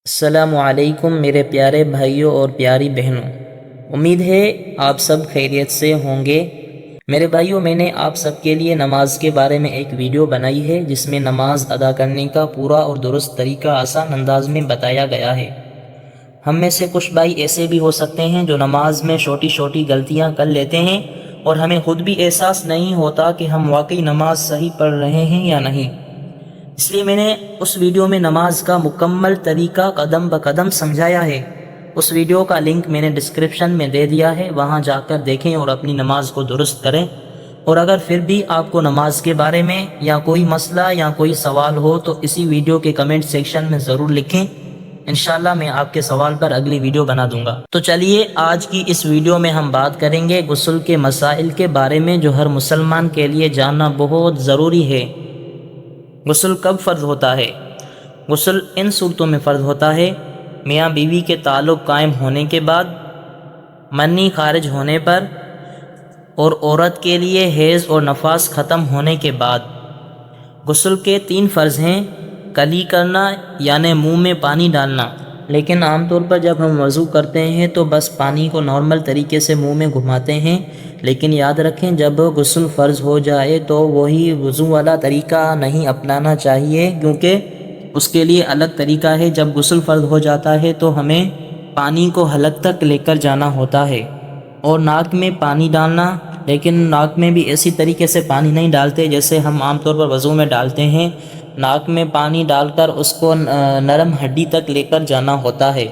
السلام علیکم میرے پیارے بھائیوں اور پیاری بہنوں، امید ہے آپ سب خیریت سے ہوں گے۔ میرے بھائیوں، میں نے آپ سب کے لیے نماز کے بارے میں ایک ویڈیو بنائی ہے جس میں نماز ادا کرنے کا پورا اور درست طریقہ آسان انداز میں بتایا گیا ہے۔ ہم میں سے کچھ بھائی ایسے بھی ہو سکتے ہیں جو نماز میں چھوٹی چھوٹی غلطیاں کر لیتے ہیں اور ہمیں خود بھی احساس نہیں ہوتا کہ ہم واقعی نماز صحیح پڑھ رہے ہیں یا نہیں۔ اس لیے میں نے اس ویڈیو میں نماز کا مکمل طریقہ قدم بقدم سمجھایا ہے۔ اس ویڈیو کا لنک میں نے ڈسکرپشن میں دے دیا ہے، وہاں جا کر دیکھیں اور اپنی نماز کو درست کریں۔ اور اگر پھر بھی آپ کو نماز کے بارے میں یا کوئی مسئلہ یا کوئی سوال ہو تو اسی ویڈیو کے کمنٹ سیکشن میں ضرور لکھیں، انشاءاللہ میں آپ کے سوال پر اگلی ویڈیو بنا دوں گا۔ تو چلیے آج کی اس ویڈیو میں ہم بات کریں گے غسل کے مسائل کے بارے میں جو ہر مسلمان کے لیے جاننا بہت ضروری ہے۔ غسل کب فرض ہوتا ہے؟ غسل ان صورتوں میں فرض ہوتا ہے: میاں بیوی کے تعلق قائم ہونے کے بعد، منی خارج ہونے پر، اور عورت کے لیے حیض اور نفاس ختم ہونے کے بعد۔ غسل کے 3 فرض ہیں: کلی کرنا یعنی منہ میں پانی ڈالنا، لیکن عام طور پر جب ہم وضو کرتے ہیں تو بس پانی کو نارمل طریقے سے منہ میں گھماتے ہیں، لیکن یاد رکھیں جب غسل فرض ہو جائے تو وہی وضو والا طریقہ نہیں اپنانا چاہیے، کیونکہ اس کے لیے الگ طریقہ ہے۔ جب غسل فرض ہو جاتا ہے تو ہمیں پانی کو حلق تک لے کر جانا ہوتا ہے اور ناک میں پانی ڈالنا، لیکن ناک میں بھی ایسی طریقے سے پانی نہیں ڈالتے جیسے ہم عام طور پر وضو میں ڈالتے ہیں۔ ناک میں پانی ڈال کر اس کو نرم ہڈی تک لے کر جانا ہوتا ہے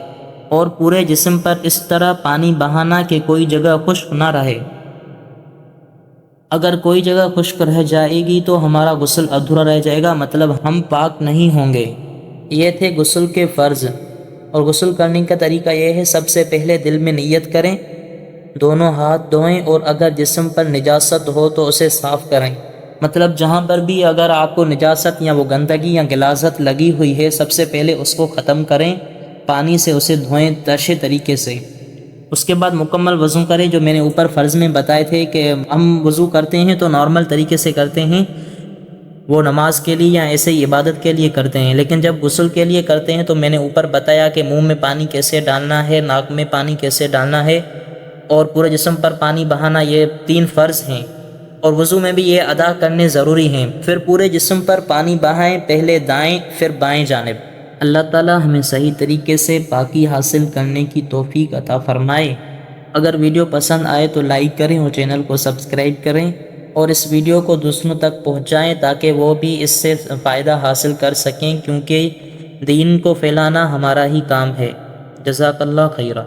اور پورے جسم پر اس طرح پانی بہانا کہ کوئی جگہ خشک نہ رہے۔ اگر کوئی جگہ خشک رہ جائے گی تو ہمارا غسل ادھورا رہ جائے گا، مطلب ہم پاک نہیں ہوں گے۔ یہ تھے غسل کے فرض۔ اور غسل کرنے کا طریقہ یہ ہے: سب سے پہلے دل میں نیت کریں، دونوں ہاتھ دھوئیں اور اگر جسم پر نجاست ہو تو اسے صاف کریں، مطلب جہاں پر بھی اگر آپ کو نجاست یا وہ گندگی یا غلاظت لگی ہوئی ہے سب سے پہلے اس کو ختم کریں، پانی سے اسے دھوئیں اچھے طریقے سے۔ اس کے بعد مکمل وضو کریں، جو میں نے اوپر فرض میں بتائے تھے کہ ہم وضو کرتے ہیں تو نارمل طریقے سے کرتے ہیں، وہ نماز کے لیے یا ایسے ہی عبادت کے لیے کرتے ہیں، لیکن جب غسل کے لیے کرتے ہیں تو میں نے اوپر بتایا کہ منہ میں پانی کیسے ڈالنا ہے، ناک میں پانی کیسے ڈالنا ہے اور پورے جسم پر پانی بہانا، یہ 3 فرض ہیں اور وضو میں بھی یہ ادا کرنے ضروری ہیں۔ پھر پورے جسم پر پانی بہائیں، پہلے دائیں پھر بائیں جانب۔ اللہ تعالی ہمیں صحیح طریقے سے پاکی حاصل کرنے کی توفیق عطا فرمائے۔ اگر ویڈیو پسند آئے تو لائک کریں اور چینل کو سبسکرائب کریں اور اس ویڈیو کو دوسروں تک پہنچائیں تاکہ وہ بھی اس سے فائدہ حاصل کر سکیں، کیونکہ دین کو پھیلانا ہمارا ہی کام ہے۔ جزاک اللہ خیرہ۔